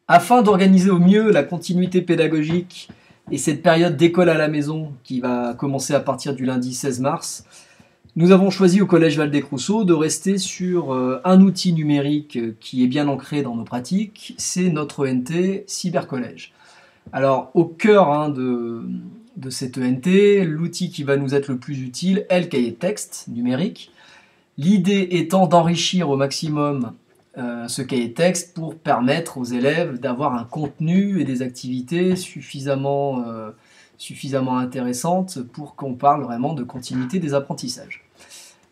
Afin d'organiser au mieux la continuité pédagogique et cette période d'école à la maison qui va commencer à partir du lundi 16 mars, nous avons choisi au Collège Valdez-Crousseau de rester sur un outil numérique qui est bien ancré dans nos pratiques, c'est notre ENT Cybercollège. Alors au cœur de cette ENT, l'outil qui va nous être le plus utile est le cahier de texte numérique. L'idée étant d'enrichir au maximum ce cahier de texte pour permettre aux élèves d'avoir un contenu et des activités suffisamment intéressantes pour qu'on parle vraiment de continuité des apprentissages.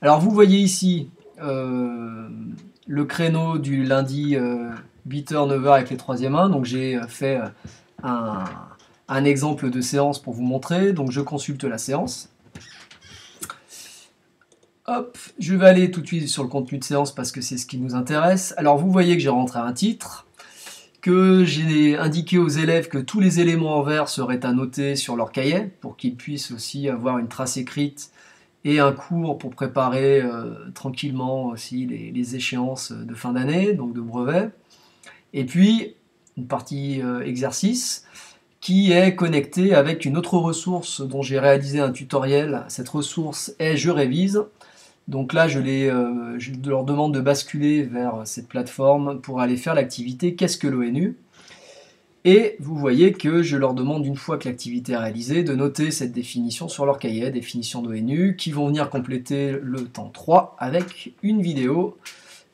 Alors vous voyez ici le créneau du lundi 8h-9h avec les 3e 1, donc j'ai fait un exemple de séance pour vous montrer, donc je consulte la séance. Hop, je vais aller tout de suite sur le contenu de séance parce que c'est ce qui nous intéresse. Alors vous voyez que j'ai rentré un titre, que j'ai indiqué aux élèves que tous les éléments en vert seraient à noter sur leur cahier pour qu'ils puissent aussi avoir une trace écrite et un cours pour préparer tranquillement aussi les échéances de fin d'année, donc de brevet. Et puis une partie exercice qui est connectée avec une autre ressource dont j'ai réalisé un tutoriel. Cette ressource est Je révise. Donc là, je leur demande de basculer vers cette plateforme pour aller faire l'activité Qu'est-ce que l'ONU ? Et vous voyez que je leur demande, une fois que l'activité est réalisée, de noter cette définition sur leur cahier, définition d'ONU, qui vont venir compléter le temps 3 avec une vidéo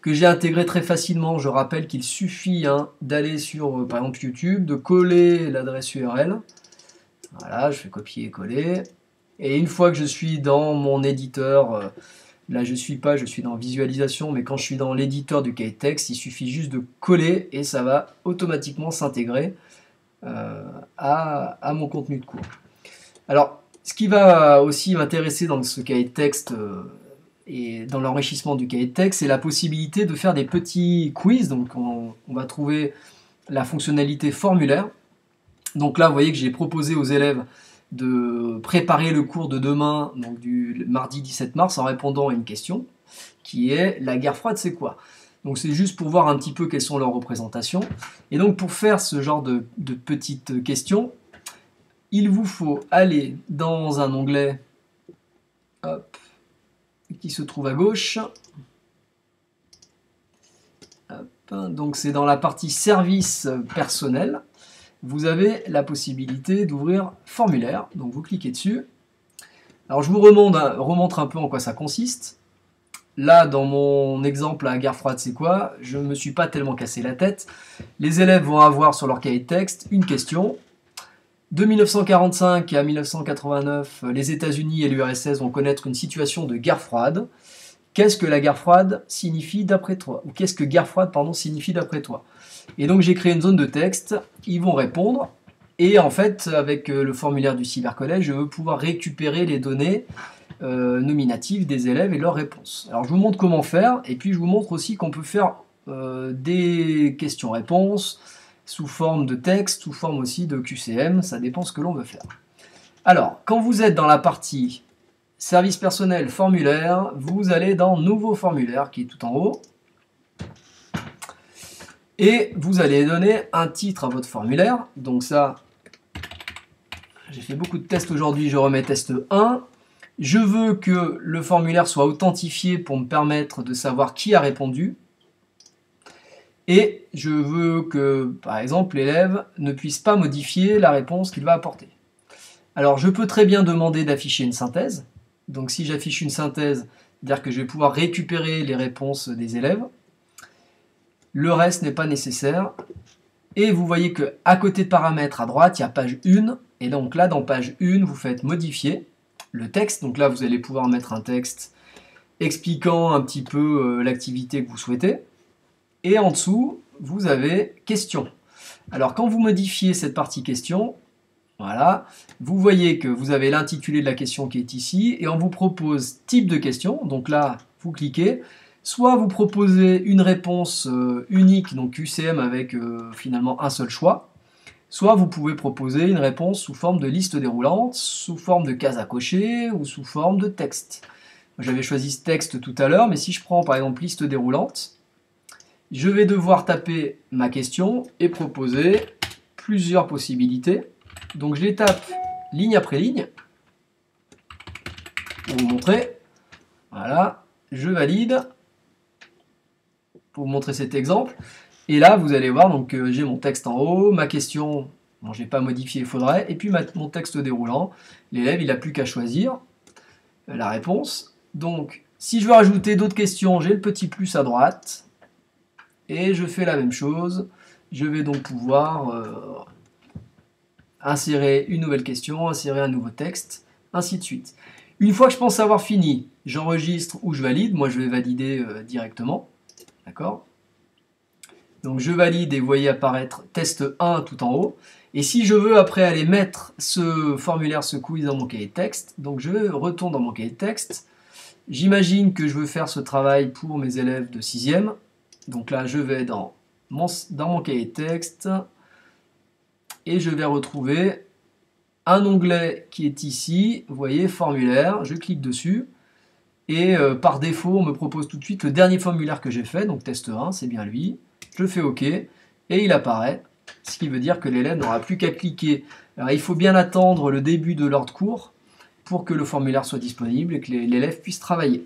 que j'ai intégrée très facilement. Je rappelle qu'il suffit d'aller sur, par exemple, YouTube, de coller l'adresse URL. Voilà, je fais copier et coller. Et une fois que je suis dans mon éditeur... Là, je suis dans visualisation, mais quand je suis dans l'éditeur du cahier de texte, il suffit juste de coller et ça va automatiquement s'intégrer à mon contenu de cours. Alors, ce qui va aussi m'intéresser dans ce cahier de texte et dans l'enrichissement du cahier de texte, c'est la possibilité de faire des petits quiz. Donc, on va trouver la fonctionnalité formulaire. Donc là, vous voyez que j'ai proposé aux élèves de préparer le cours de demain, donc du mardi 17 mars, en répondant à une question, qui est « La guerre froide, c'est quoi ?» Donc c'est juste pour voir un petit peu quelles sont leurs représentations. Et donc pour faire ce genre de petites questions, il vous faut aller dans un onglet qui se trouve à gauche. Donc c'est dans la partie « Services personnels ». Vous avez la possibilité d'ouvrir formulaire, donc vous cliquez dessus. Alors je vous remontre un peu en quoi ça consiste. Là, dans mon exemple, la guerre froide, c'est quoi? Je ne me suis pas tellement cassé la tête. Les élèves vont avoir sur leur cahier de texte une question. De 1945 à 1989, les États-Unis et l'URSS vont connaître une situation de guerre froide. Qu'est-ce que la guerre froide signifie d'après toi? Ou qu'est-ce que guerre froide, signifie d'après toi? Et donc j'ai créé une zone de texte, ils vont répondre, et en fait avec le formulaire du cybercollège, je veux pouvoir récupérer les données nominatives des élèves et leurs réponses. Alors je vous montre comment faire, et puis je vous montre aussi qu'on peut faire des questions-réponses sous forme de texte, sous forme aussi de QCM, ça dépend ce que l'on veut faire. Alors, quand vous êtes dans la partie service personnel formulaire, vous allez dans nouveau formulaire qui est tout en haut. Et vous allez donner un titre à votre formulaire. Donc ça, j'ai fait beaucoup de tests aujourd'hui, je remets test 1. Je veux que le formulaire soit authentifié pour me permettre de savoir qui a répondu. Et je veux que, par exemple, l'élève ne puisse pas modifier la réponse qu'il va apporter. Alors, je peux très bien demander d'afficher une synthèse. Donc si j'affiche une synthèse, c'est-à-dire que je vais pouvoir récupérer les réponses des élèves. Le reste n'est pas nécessaire. Et vous voyez qu'à côté de paramètres, à droite, il y a page 1. Et donc là, dans page 1, vous faites modifier le texte. Donc là, vous allez pouvoir mettre un texte expliquant un petit peu l'activité que vous souhaitez. Et en dessous, vous avez question. Alors quand vous modifiez cette partie question, voilà, vous voyez que vous avez l'intitulé de la question qui est ici. Et on vous propose type de question. Donc là, vous cliquez. Soit vous proposez une réponse unique, donc QCM avec finalement un seul choix, soit vous pouvez proposer une réponse sous forme de liste déroulante, sous forme de case à cocher ou sous forme de texte. J'avais choisi ce texte tout à l'heure, mais si je prends par exemple liste déroulante, Je vais devoir taper ma question et proposer plusieurs possibilités. Donc je les tape ligne après ligne pour vous montrer. Voilà, je valide pour vous montrer cet exemple. Et là, vous allez voir, donc j'ai mon texte en haut, ma question, bon, je n'ai pas modifié, il faudrait, et puis mon texte déroulant. L'élève, il n'a plus qu'à choisir la réponse. Donc, si je veux rajouter d'autres questions, j'ai le petit plus à droite. Et je fais la même chose. Je vais donc pouvoir insérer une nouvelle question, insérer un nouveau texte, ainsi de suite. Une fois que je pense avoir fini, j'enregistre ou je valide. Moi, je vais valider directement. D'accord ? Donc, je valide et vous voyez apparaître test 1 tout en haut. Et si je veux après aller mettre ce formulaire, ce quiz dans mon cahier de texte, donc je retourne dans mon cahier de texte. J'imagine que je veux faire ce travail pour mes élèves de 6e. Donc là, je vais dans mon cahier de texte et je vais retrouver un onglet qui est ici. Vous voyez, formulaire, je clique dessus. Et par défaut, on me propose tout de suite le dernier formulaire que j'ai fait, donc test 1, c'est bien lui. Je fais OK et il apparaît, ce qui veut dire que l'élève n'aura plus qu'à cliquer. Alors il faut bien attendre le début de l'heure de cours pour que le formulaire soit disponible et que l'élève puisse travailler.